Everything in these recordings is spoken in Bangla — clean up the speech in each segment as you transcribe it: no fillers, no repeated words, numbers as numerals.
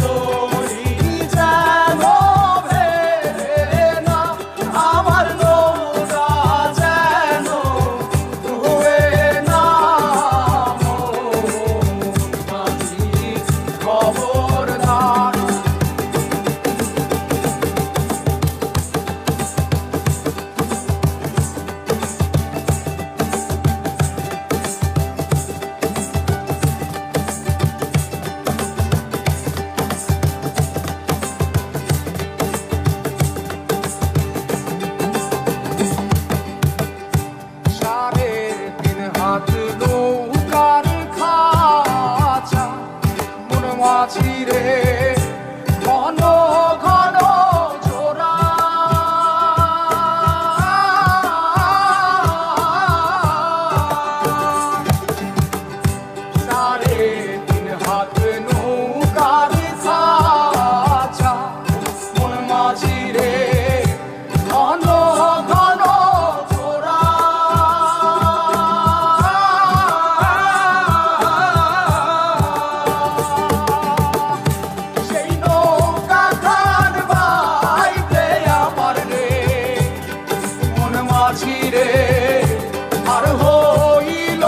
তরি যেন ভেড়ে না, আমার নৌকা যেন ডুবে না। মাঝি খবরদার। নৌকার খাঁচা মন মাঝি রে, ঘন ঘন জোড়া। সাড়ে তিন হাত নৌকার খাঁচা মন মাঝি রে, ঘন ঘন জোড়া। মাঝিরে আর হইল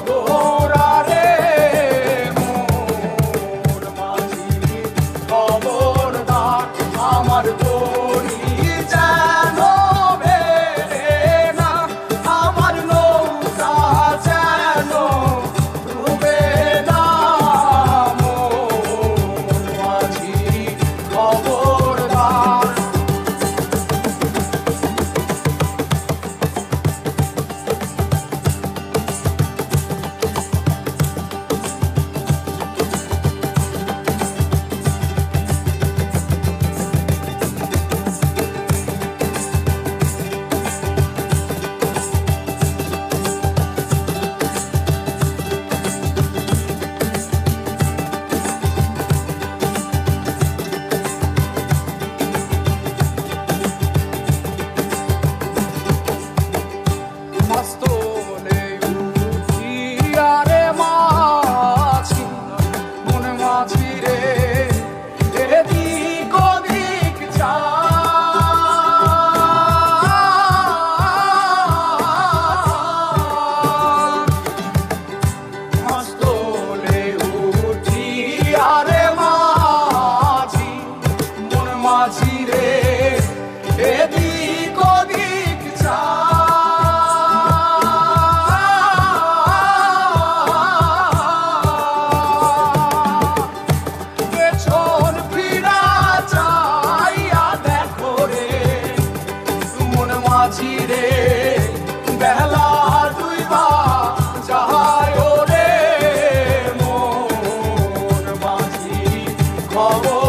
গোরা রে, মোর মাঝি খবরদার। আমার তরি যেন ভেড়ে না, আমার নৌকা যেন ডুবে না। মোর মাঝি খবরদার। মাস্তলে উঠিয়া রে মাঝি, মন মাঝি রে, এদিক ওদিক যায়। মাস্তলে উঠিয়া রে মাঝি, মন মাঝি রে, এদিক ওদিক যায়। মাঝিরে বেলা দুইবা যায় রে, মোর মাঝি খবর।